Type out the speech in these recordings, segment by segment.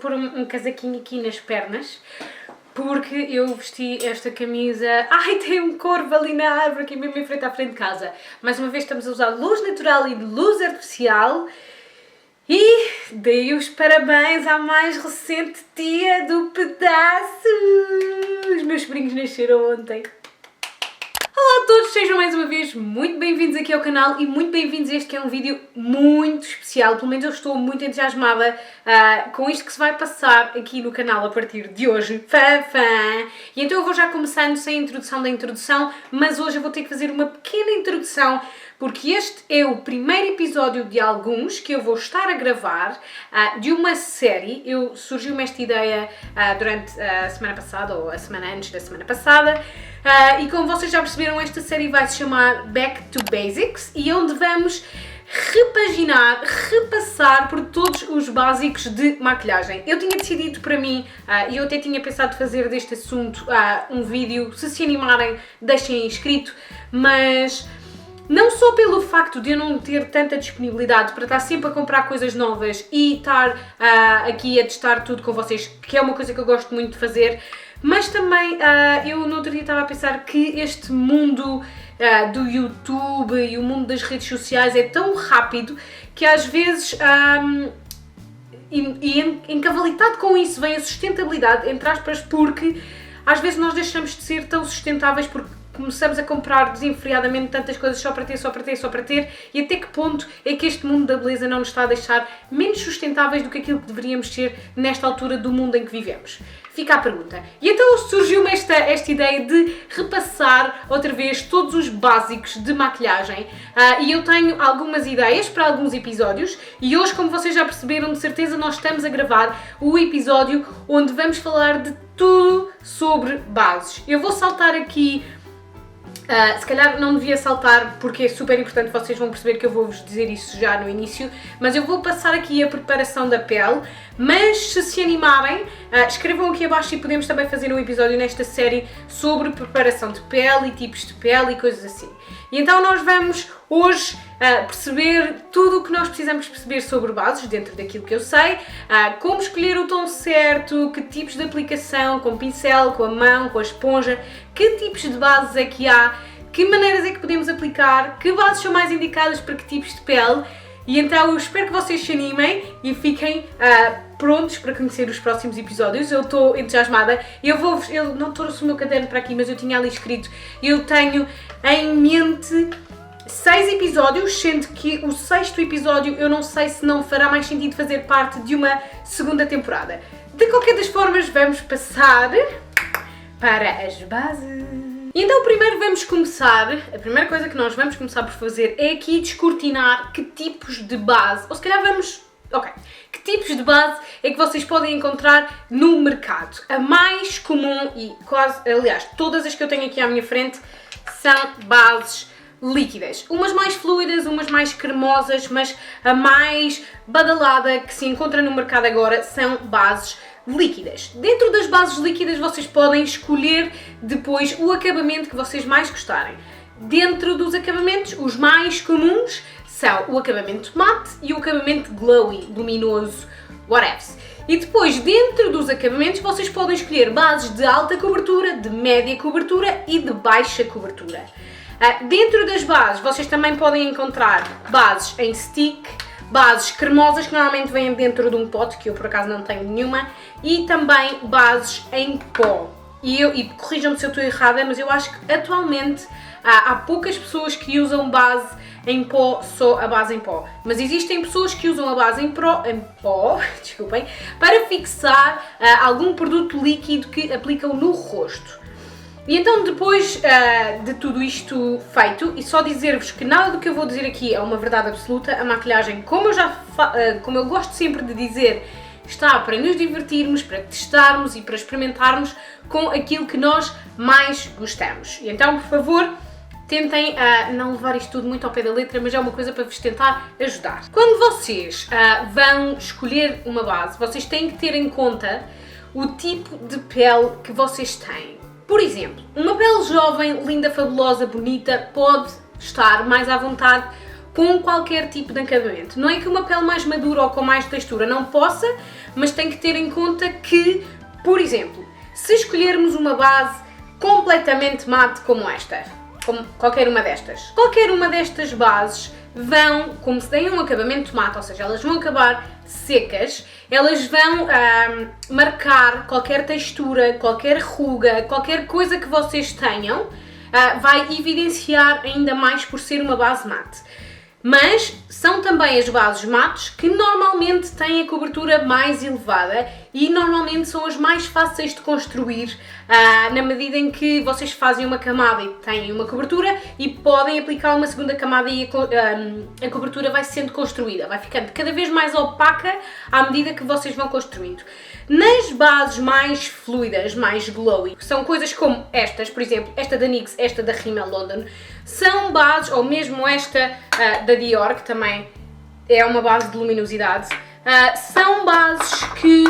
pôr um casaquinho aqui nas pernas, porque eu vesti esta camisa... Ai, tem um corvo ali na árvore, aqui mesmo em frente à frente de casa. Mais uma vez estamos a usar luz natural e luz artificial. E dei os parabéns à mais recente tia do pedaço. Os meus sobrinhos nasceram ontem. Olá a todos, sejam mais uma vez muito bem-vindos aqui ao canal e muito bem-vindos a este que é um vídeo muito especial. Pelo menos eu estou muito entusiasmada com isto que se vai passar aqui no canal a partir de hoje. E então eu vou já começando sem a introdução da introdução, mas hoje eu vou ter que fazer uma pequena introdução porque este é o primeiro episódio de alguns que eu vou estar a gravar de uma série. Surgiu-me esta ideia durante a semana passada ou a semana antes da semana passada. E como vocês já perceberam, esta série vai se chamar Back to Basics e onde vamos repaginar, repassar por todos os básicos de maquilhagem. Eu tinha decidido para mim, e eu até tinha pensado fazer deste assunto um vídeo, se animarem deixem inscrito, mas não só pelo facto de eu não ter tanta disponibilidade para estar sempre a comprar coisas novas e estar aqui a testar tudo com vocês, que é uma coisa que eu gosto muito de fazer, mas também eu no outro dia estava a pensar que este mundo do YouTube e o mundo das redes sociais é tão rápido que às vezes, encavalitado com isso vem a sustentabilidade, entre aspas, porque às vezes nós deixamos de ser tão sustentáveis porque começamos a comprar desenfreadamente tantas coisas só para ter, e até que ponto é que este mundo da beleza não nos está a deixar menos sustentáveis do que aquilo que deveríamos ser nesta altura do mundo em que vivemos? Fica a pergunta. E então surgiu-me esta ideia de repassar outra vez todos os básicos de maquilhagem e eu tenho algumas ideias para alguns episódios e hoje, como vocês já perceberam, de certeza nós estamos a gravar o episódio onde vamos falar de tudo sobre bases. Eu vou saltar aqui. Se calhar não devia saltar porque é super importante, vocês vão perceber que eu vou-vos dizer isso já no início, mas eu vou passar aqui a preparação da pele, mas se animarem, escrevam aqui abaixo e podemos também fazer um episódio nesta série sobre preparação de pele e tipos de pele e coisas assim. E então nós vamos hoje perceber tudo o que nós precisamos perceber sobre bases, dentro daquilo que eu sei, como escolher o tom certo, que tipos de aplicação, com o pincel, com a mão, com a esponja, que tipos de bases é que há, que maneiras é que podemos aplicar, que bases são mais indicadas para que tipos de pele. E então eu espero que vocês se animem e fiquem prontos para conhecer os próximos episódios. Eu estou entusiasmada. Eu não trouxe o meu caderno para aqui, mas eu tinha ali escrito. Eu tenho em mente 6 episódios, sendo que o 6º episódio eu não sei se não fará mais sentido fazer parte de uma segunda temporada. De qualquer das formas, vamos passar para as bases. Então primeiro vamos começar, a primeira coisa que nós vamos começar por fazer é aqui descortinar que tipos de base, ou se calhar que tipos de base é que vocês podem encontrar no mercado. A mais comum e quase, aliás, todas as que eu tenho aqui à minha frente são bases líquidas. Umas mais fluidas, umas mais cremosas, mas a mais badalada que se encontra no mercado agora são bases líquidas. Dentro das bases líquidas vocês podem escolher depois o acabamento que vocês mais gostarem. Dentro dos acabamentos, os mais comuns são o acabamento mate e o acabamento glowy, luminoso, whatever. E depois, dentro dos acabamentos, vocês podem escolher bases de alta cobertura, de média cobertura e de baixa cobertura. Dentro das bases, vocês também podem encontrar bases em stick, bases cremosas que normalmente vêm dentro de um pote, que eu por acaso não tenho nenhuma, e também bases em pó. E corrijam-me se eu estou errada, mas eu acho que atualmente há poucas pessoas que usam base em pó, só a base em pó. Mas existem pessoas que usam a base em pó, desculpem, para fixar algum produto líquido que aplicam no rosto. E então depois de tudo isto feito, e só dizer-vos que nada do que eu vou dizer aqui é uma verdade absoluta, a maquilhagem, como eu gosto sempre de dizer, está para nos divertirmos, para testarmos e para experimentarmos com aquilo que nós mais gostamos. E então, por favor, tentem não levar isto tudo muito ao pé da letra, mas é uma coisa para vos tentar ajudar. Quando vocês vão escolher uma base, vocês têm que ter em conta o tipo de pele que vocês têm. Por exemplo, uma pele jovem, linda, fabulosa, bonita, pode estar mais à vontade com qualquer tipo de acabamento. Não é que uma pele mais madura ou com mais textura não possa, mas tem que ter em conta que, por exemplo, se escolhermos uma base completamente mate como esta, como qualquer uma destas bases vão, como se têm um acabamento mate, ou seja, elas vão acabar secas, elas vão marcar qualquer textura, qualquer ruga, qualquer coisa que vocês tenham, vai evidenciar ainda mais por ser uma base mate. Mas são também as bases mates que normalmente têm a cobertura mais elevada e normalmente são as mais fáceis de construir, na medida em que vocês fazem uma camada e têm uma cobertura e podem aplicar uma segunda camada e a cobertura vai sendo construída, vai ficando cada vez mais opaca à medida que vocês vão construindo. Nas bases mais fluidas, mais glowy, são coisas como estas, por exemplo, esta da NYX, esta da Rimmel London, são bases, ou mesmo esta da Dior, que também é uma base de luminosidade, são bases que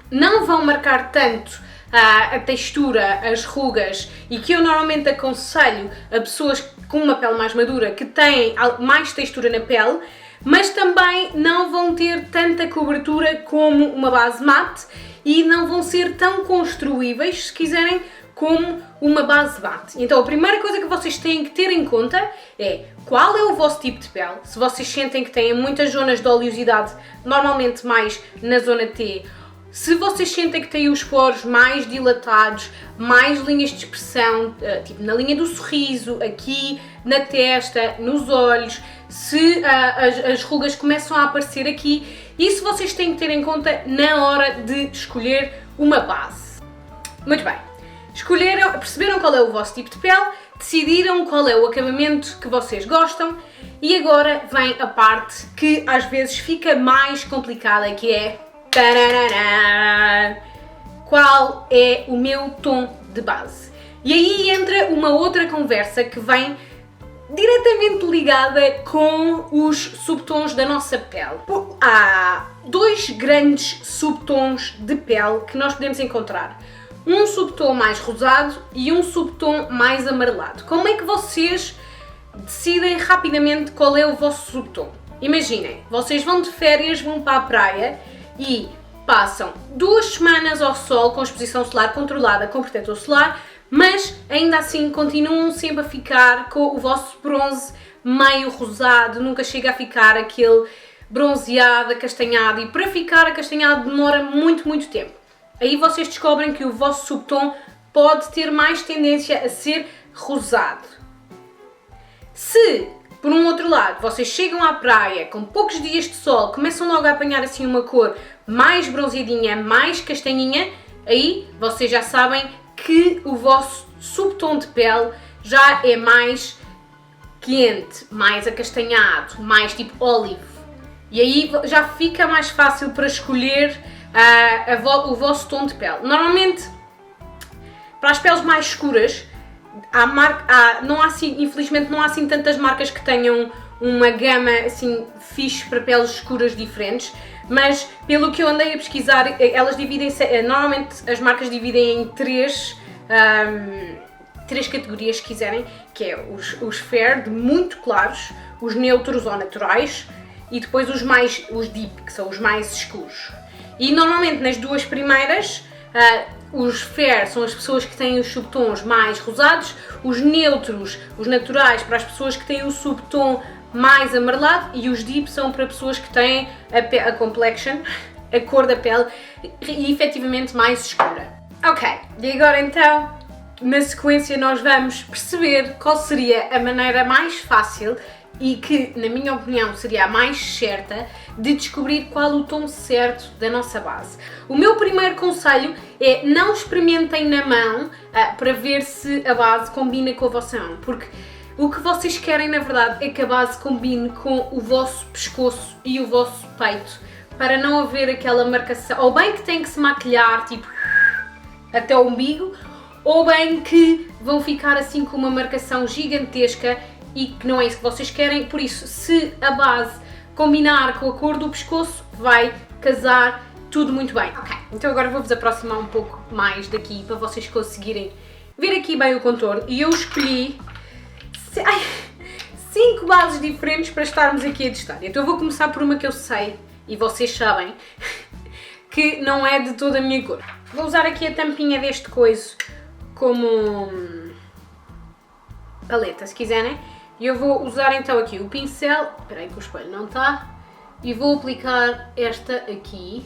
não vão marcar tanto a textura, as rugas, e que eu normalmente aconselho a pessoas com uma pele mais madura que têm mais textura na pele, mas também não vão ter tanta cobertura como uma base mate e não vão ser tão construíveis, se quiserem, como uma base mate. Então a primeira coisa que vocês têm que ter em conta é qual é o vosso tipo de pele. Se vocês sentem que têm muitas zonas de oleosidade, normalmente mais na zona T, se vocês sentem que têm os poros mais dilatados, mais linhas de expressão, tipo na linha do sorriso, aqui na testa, nos olhos, se as rugas começam a aparecer aqui, isso vocês têm que ter em conta na hora de escolher uma base. Muito bem, perceberam qual é o vosso tipo de pele, decidiram qual é o acabamento que vocês gostam e agora vem a parte que às vezes fica mais complicada, que é qual é o meu tom de base. E aí entra uma outra conversa que vem diretamente ligada com os subtons da nossa pele. Há dois grandes subtons de pele que nós podemos encontrar. Um subtom mais rosado e um subtom mais amarelado. Como é que vocês decidem rapidamente qual é o vosso subtom? Imaginem, vocês vão de férias, vão para a praia e passam 2 semanas ao sol com exposição solar controlada com protetor solar, mas ainda assim continuam sempre a ficar com o vosso bronze meio rosado, nunca chega a ficar aquele bronzeado, acastanhado, e para ficar acastanhado demora muito, muito tempo. Aí vocês descobrem que o vosso subtom pode ter mais tendência a ser rosado. Se, por um outro lado, vocês chegam à praia com poucos dias de sol, começam logo a apanhar assim uma cor mais bronzeadinha, mais castanhinha, aí vocês já sabem que o vosso subtom de pele já é mais quente, mais acastanhado, mais tipo olive. E aí já fica mais fácil para escolher o vosso tom de pele. Normalmente, para as peles mais escuras, infelizmente não há assim tantas marcas que tenham uma gama assim fixe para peles escuras diferentes, mas pelo que eu andei a pesquisar, elas normalmente as marcas dividem em três categorias, se quiserem, que é os fair, de muito claros, os neutros ou naturais, e depois os deep, que são os mais escuros. E normalmente nas duas primeiras, os fair são as pessoas que têm os subtons mais rosados, os neutros, os naturais, para as pessoas que têm o subtom mais amarelado, e os deep são para pessoas que têm a complexion, a cor da pele, e efetivamente mais escura. Ok, e agora então, na sequência nós vamos perceber qual seria a maneira mais fácil e que, na minha opinião, seria a mais certa de descobrir qual o tom certo da nossa base. O meu primeiro conselho é não experimentem na mão para ver se a base combina com a vossa mão, porque o que vocês querem, na verdade, é que a base combine com o vosso pescoço e o vosso peito, para não haver aquela marcação, ou bem que tem que se maquilhar, tipo, até o umbigo, ou bem que vão ficar assim com uma marcação gigantesca e que não é isso que vocês querem. Por isso, se a base combinar com a cor do pescoço, vai casar tudo muito bem. Ok, então agora vou-vos aproximar um pouco mais daqui para vocês conseguirem ver aqui bem o contorno. E eu escolhi, 5 bases diferentes para estarmos aqui a testar. Então eu vou começar por uma que eu sei, e vocês sabem, que não é de toda a minha cor. Vou usar aqui a tampinha deste coiso como paleta, se quiserem. E eu vou usar então aqui o pincel, espera aí que o espelho não está, e vou aplicar esta aqui.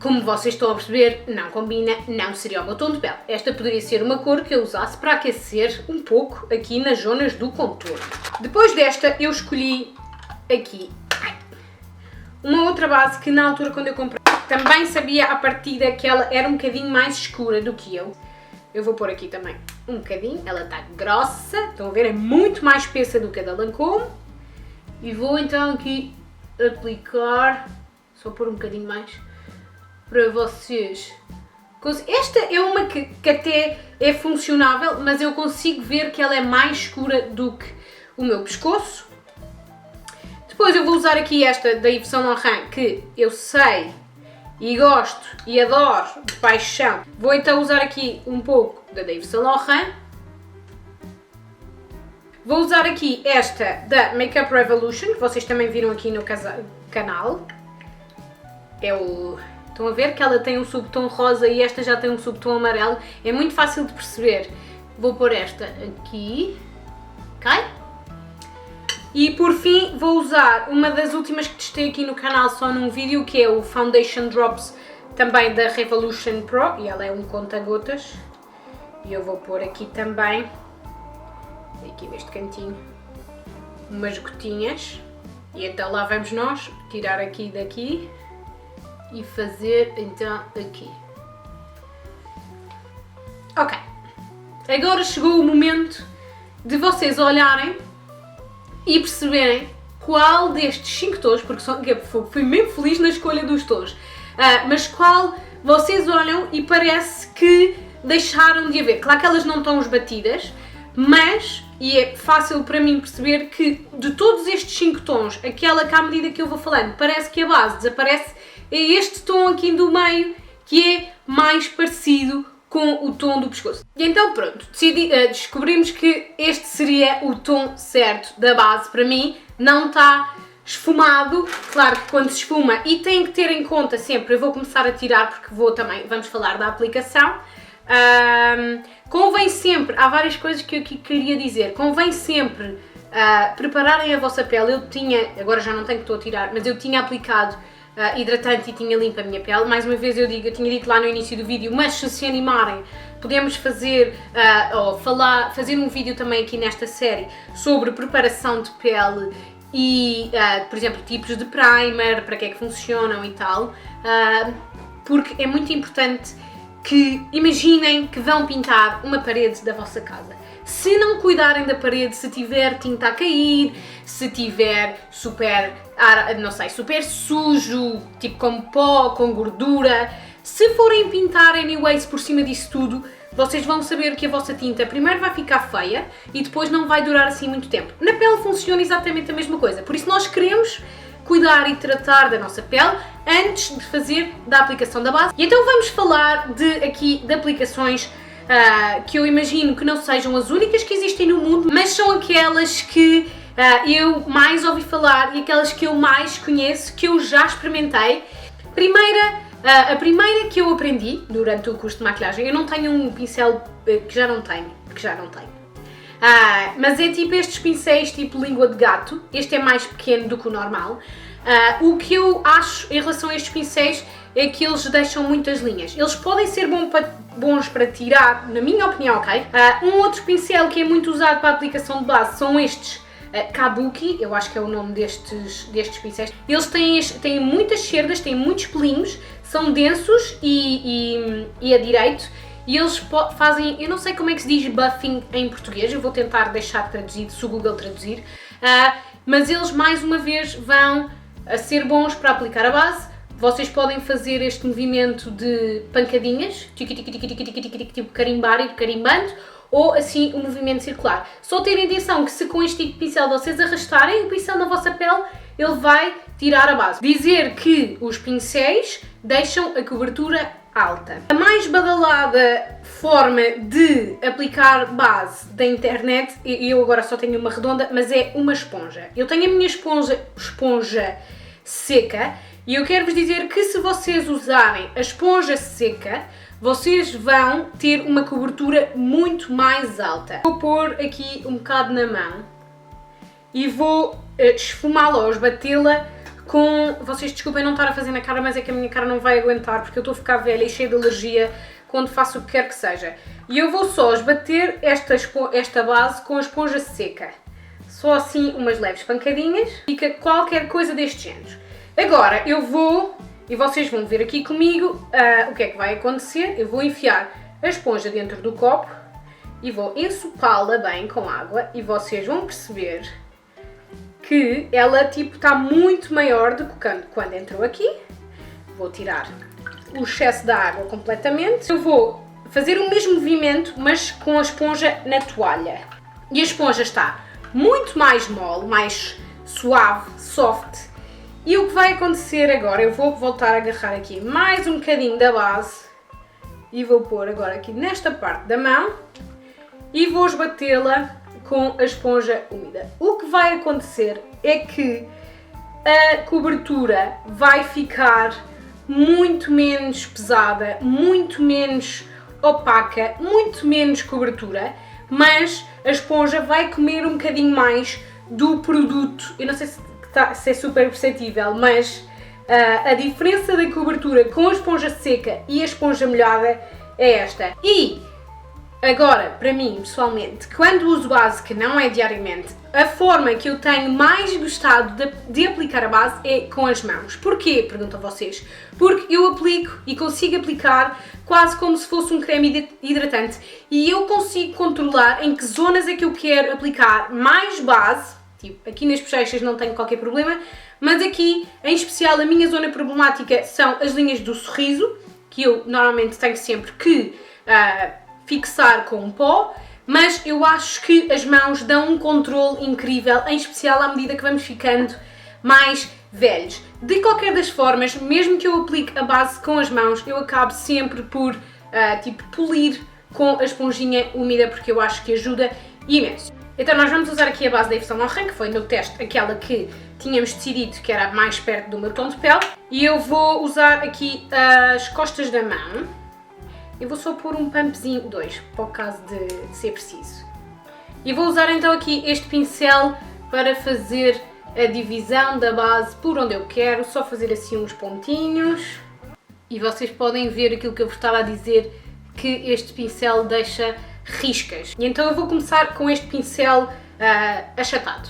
Como vocês estão a perceber, não combina, não seria o meu tom de pele. Esta poderia ser uma cor que eu usasse para aquecer um pouco aqui nas zonas do contorno. Depois desta, eu escolhi aqui uma outra base que na altura quando eu comprei, também sabia à partida que ela era um bocadinho mais escura do que eu. Eu vou pôr aqui também um bocadinho, ela está grossa, estão a ver, é muito mais espessa do que a da Lancôme. E vou então aqui aplicar, só pôr um bocadinho mais, para vocês. Esta é uma que até é funcionável, mas eu consigo ver que ela é mais escura do que o meu pescoço. Depois eu vou usar aqui esta da Yves Saint Laurent, que eu sei e gosto e adoro de paixão. Vou então usar aqui um pouco da Yves Saint Laurent. Vou usar aqui esta da Makeup Revolution, que vocês também viram aqui no canal. Estão a ver que ela tem um subtom rosa e esta já tem um subtom amarelo. É muito fácil de perceber. Vou pôr esta aqui. Ok? E por fim vou usar uma das últimas que testei aqui no canal só num vídeo, que é o Foundation Drops, também da Revolution Pro. E ela é um conta-gotas. E eu vou pôr aqui também, aqui neste cantinho, umas gotinhas. E então lá vamos nós tirar aqui daqui e fazer então aqui. Ok, agora chegou o momento de vocês olharem e perceberem qual destes 5 tons, porque fui mesmo feliz na escolha dos tons, mas qual vocês olham e parece que deixaram de haver. Claro que elas não estão esbatidas, mas, e é fácil para mim perceber que de todos estes 5 tons, aquela que à medida que eu vou falando parece que a base desaparece, é este tom aqui do meio que é mais parecido com o tom do pescoço. E então pronto, descobrimos que este seria o tom certo da base para mim. Não está esfumado, claro que quando se esfuma, e tem que ter em conta sempre, eu vou começar a tirar porque vamos falar da aplicação. Convém sempre, há várias coisas que eu aqui queria dizer, convém sempre prepararem a vossa pele. Agora já não tenho que estou a tirar, mas eu tinha aplicado hidratante e tinha limpo a minha pele. Mais uma vez eu tinha dito lá no início do vídeo, mas se animarem, podemos fazer fazer um vídeo também aqui nesta série sobre preparação de pele e, por exemplo, tipos de primer, para que é que funcionam e tal, porque é muito importante que imaginem que vão pintar uma parede da vossa casa. Se não cuidarem da parede, se tiver tinta a cair, se tiver super sujo, tipo com pó, com gordura, se forem pintar anyways por cima disso tudo, vocês vão saber que a vossa tinta primeiro vai ficar feia e depois não vai durar assim muito tempo. Na pele funciona exatamente a mesma coisa, por isso nós queremos cuidar e tratar da nossa pele antes de fazer da aplicação da base. E então vamos falar de aplicações que eu imagino que não sejam as únicas que existem no mundo, mas são aquelas que eu mais ouvi falar e aquelas que eu mais conheço, que eu já experimentei. A primeira que eu aprendi durante o curso de maquilhagem, eu não tenho um pincel que já não tenho, mas é tipo estes pincéis tipo língua de gato. Este é mais pequeno do que o normal. O que eu acho em relação a estes pincéis é que eles deixam muitas linhas. Eles podem ser bons para tirar, na minha opinião, ok? Um outro pincel que é muito usado para a aplicação de base são estes Kabuki, eu acho que é o nome destes pincéis. Eles têm muitas cerdas, têm muitos pelinhos, são densos e a direito. E eles fazem, eu não sei como é que se diz buffing em português, eu vou tentar deixar traduzido, se o Google traduzir, mas eles mais uma vez vão a ser bons para aplicar a base. Vocês podem fazer este movimento de pancadinhas, tipo carimbar e carimbando, ou assim um movimento circular. Só terem atenção que se com este tipo de pincel vocês arrastarem o pincel na vossa pele, ele vai tirar a base. Dizer que os pincéis deixam a cobertura alta. A mais badalada forma de aplicar base da internet, eu agora só tenho uma redonda, mas é uma esponja. Eu tenho a minha esponja seca e eu quero vos dizer que se vocês usarem a esponja seca, vocês vão ter uma cobertura muito mais alta. Vou pôr aqui um bocado na mão e vou esfumá-la ou esbatê-la com... Vocês desculpem não estar a fazer na cara, mas é que a minha cara não vai aguentar porque eu estou a ficar velha e cheia de alergia quando faço o que quer que seja. E eu vou só esbater esta base com a esponja seca. Só assim umas leves pancadinhas. Fica qualquer coisa deste género. Agora eu vou, e vocês vão ver aqui comigo o que é que vai acontecer. Eu vou enfiar a esponja dentro do copo e vou ensopá-la bem com água e vocês vão perceber que ela tipo está muito maior do que quando entrou aqui. Vou tirar o excesso da água completamente. Eu vou fazer o mesmo movimento, mas com a esponja na toalha. E a esponja está muito mais mole, mais suave, soft. E o que vai acontecer agora, eu vou voltar a agarrar aqui mais um bocadinho da base e vou pôr agora aqui nesta parte da mão e vou esbatê-la com a esponja úmida. O que vai acontecer é que a cobertura vai ficar muito menos pesada, muito menos opaca, muito menos cobertura, mas a esponja vai comer um bocadinho mais do produto. Eu não sei se é super perceptível, mas a diferença da cobertura com a esponja seca e a esponja molhada é esta. E agora, para mim, pessoalmente, quando uso base, que não é diariamente, a forma que eu tenho mais gostado de aplicar a base é com as mãos. Porquê? Perguntam vocês. Porque eu aplico e consigo aplicar quase como se fosse um creme hidratante e eu consigo controlar em que zonas é que eu quero aplicar mais base. Tipo, aqui nas bochechas não tenho qualquer problema, mas aqui, em especial, a minha zona problemática são as linhas do sorriso, que eu normalmente tenho sempre que fixar com um pó, mas eu acho que as mãos dão um controle incrível, em especial à medida que vamos ficando mais velhos. De qualquer das formas, mesmo que eu aplique a base com as mãos, eu acabo sempre por polir com a esponjinha úmida, porque eu acho que ajuda imenso. Então nós vamos usar aqui a base da Yves Saint Laurent, que foi no teste aquela que tínhamos decidido que era mais perto do meu tom de pele. E eu vou usar aqui as costas da mão. Eu vou só pôr um pumpzinho, 2, para o caso de ser preciso. E vou usar então aqui este pincel para fazer a divisão da base por onde eu quero. Só fazer assim uns pontinhos. E vocês podem ver aquilo que eu vos estava a dizer, que este pincel deixa riscas. E então eu vou começar com este pincel achatado.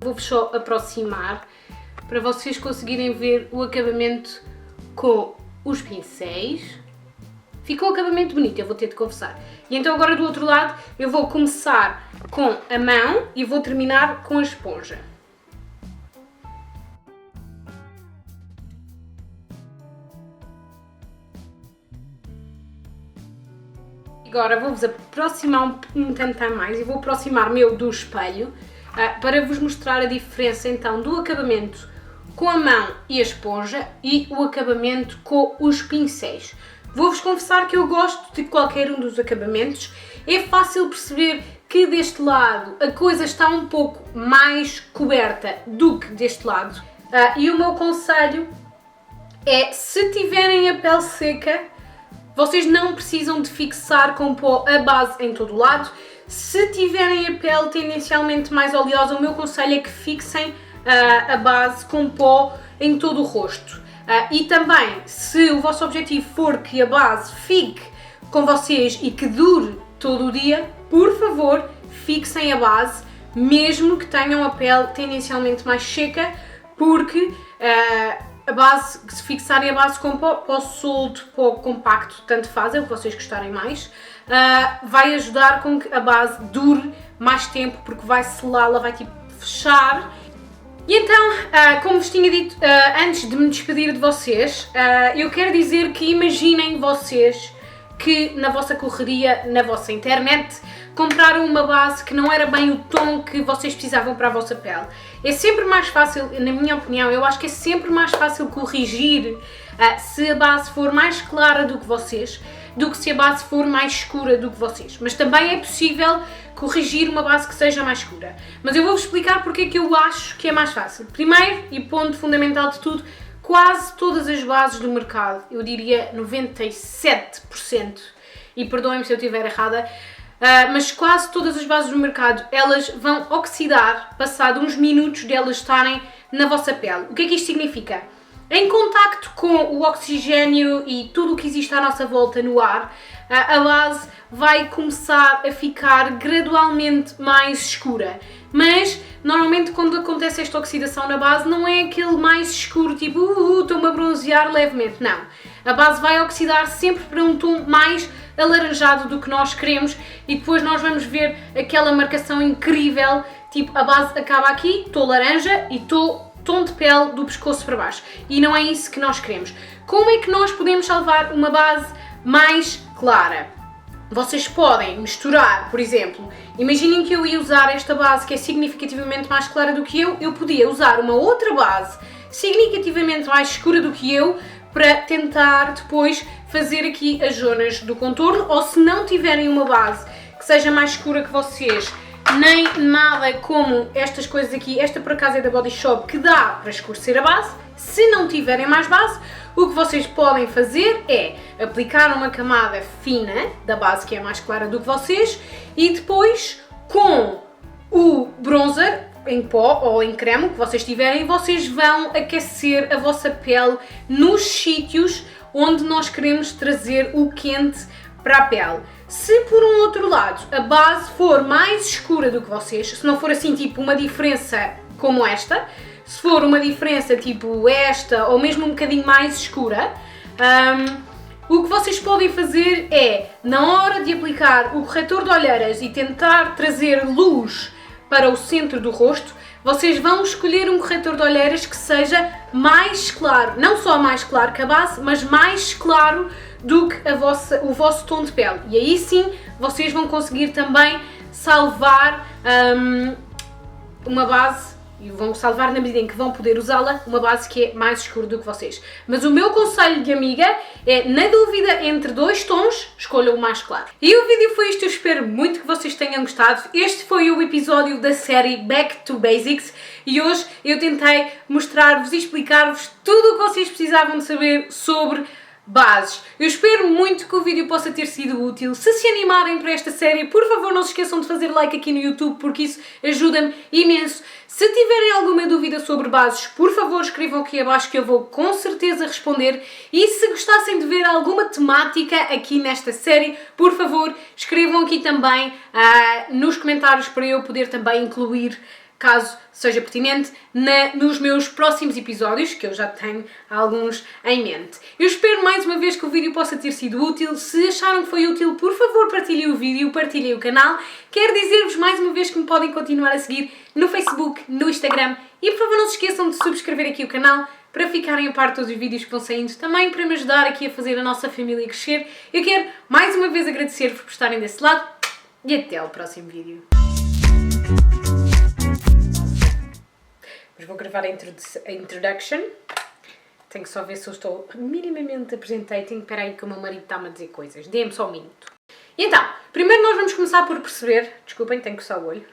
Vou-vos só aproximar para vocês conseguirem ver o acabamento com os pincéis. Ficou um acabamento bonito, eu vou ter de confessar. E então agora do outro lado eu vou começar com a mão e vou terminar com a esponja. Agora vou-vos aproximar um tanto mais e vou aproximar-me do espelho para vos mostrar a diferença então do acabamento com a mão e a esponja e o acabamento com os pincéis. Vou-vos confessar que eu gosto de qualquer um dos acabamentos. É fácil perceber que deste lado a coisa está um pouco mais coberta do que deste lado. E o meu conselho é, se tiverem a pele seca, vocês não precisam de fixar com pó a base em todo o lado. Se tiverem a pele tendencialmente mais oleosa, o meu conselho é que fixem a base com pó em todo o rosto. E também, se o vosso objetivo for que a base fique com vocês e que dure todo o dia, por favor, fixem a base, mesmo que tenham a pele tendencialmente mais seca, porque a base, se fixarem a base com pó solto, pó compacto, tanto faz, é o que vocês gostarem mais, vai ajudar com que a base dure mais tempo, porque vai selá-la, vai tipo fechar. E então, como vos tinha dito antes de me despedir de vocês, eu quero dizer que imaginem vocês que na vossa correria, na vossa internet, compraram uma base que não era bem o tom que vocês precisavam para a vossa pele. É sempre mais fácil, na minha opinião, eu acho que é sempre mais fácil corrigir se a base for mais clara do que vocês, do que se a base for mais escura do que vocês. Mas também é possível corrigir uma base que seja mais escura. Mas eu vou-vos explicar porque é que eu acho que é mais fácil. Primeiro, e ponto fundamental de tudo, quase todas as bases do mercado, eu diria 97%, e perdoem-me se eu estiver errada, mas quase todas as bases do mercado, elas vão oxidar passado uns minutos de elas estarem na vossa pele. O que é que isto significa? Em contacto com o oxigênio e tudo o que existe à nossa volta no ar, a base vai começar a ficar gradualmente mais escura. Mas, normalmente, quando acontece esta oxidação na base, não é aquele mais escuro, tipo, estou-me a bronzear levemente. Não. A base vai oxidar sempre para um tom mais alaranjado do que nós queremos e depois nós vamos ver aquela marcação incrível, tipo, a base acaba aqui, estou laranja e estou tom de pele do pescoço para baixo. E não é isso que nós queremos. Como é que nós podemos salvar uma base mais clara? Vocês podem misturar, por exemplo, imaginem que eu ia usar esta base que é significativamente mais clara do que eu podia usar uma outra base significativamente mais escura do que eu para tentar depois fazer aqui as zonas do contorno, ou se não tiverem uma base que seja mais escura que vocês, nem nada como estas coisas aqui, esta por acaso é da Body Shop, que dá para escurecer a base. Se não tiverem mais base, o que vocês podem fazer é aplicar uma camada fina da base que é mais clara do que vocês e depois com o bronzer em pó ou em creme que vocês tiverem, vocês vão aquecer a vossa pele nos sítios onde nós queremos trazer o quente para a pele. Se por um outro lado a base for mais escura do que vocês, se não for assim tipo uma diferença como esta, se for uma diferença tipo esta ou mesmo um bocadinho mais escura, o que vocês podem fazer é, na hora de aplicar o corretor de olheiras e tentar trazer luz para o centro do rosto, vocês vão escolher um corretor de olheiras que seja mais claro, não só mais claro que a base, mas mais claro do que o vosso tom de pele. E aí sim, vocês vão conseguir também salvar uma base, e vão salvar na medida em que vão poder usá-la, uma base que é mais escura do que vocês. Mas o meu conselho de amiga é, na dúvida entre dois tons, escolham o mais claro. E o vídeo foi isto, eu espero muito que vocês tenham gostado. Este foi o episódio da série Back to Basics e hoje eu tentei mostrar-vos e explicar-vos tudo o que vocês precisavam de saber sobre bases. Eu espero muito que o vídeo possa ter sido útil. Se animarem para esta série, por favor não se esqueçam de fazer like aqui no YouTube porque isso ajuda-me imenso. Se tiverem alguma dúvida sobre bases, por favor escrevam aqui abaixo que eu vou com certeza responder. E se gostassem de ver alguma temática aqui nesta série, por favor escrevam aqui também nos comentários para eu poder também incluir, caso seja pertinente, nos meus próximos episódios, que eu já tenho alguns em mente. Eu espero mais uma vez que o vídeo possa ter sido útil. Se acharam que foi útil, por favor partilhem o vídeo, partilhem o canal. Quero dizer-vos mais uma vez que me podem continuar a seguir no Facebook, no Instagram e por favor não se esqueçam de subscrever aqui o canal para ficarem a par de todos os vídeos que vão saindo, também para me ajudar aqui a fazer a nossa família crescer. Eu quero mais uma vez agradecer-vos por estarem desse lado e até ao próximo vídeo. Mas vou gravar a introduction. Tenho que só ver se eu estou minimamente apresentating. Espera aí que o meu marido está-me a dizer coisas. Dê-me só um minuto. E então, primeiro nós vamos começar por perceber... Desculpem, tenho que coçar o olho.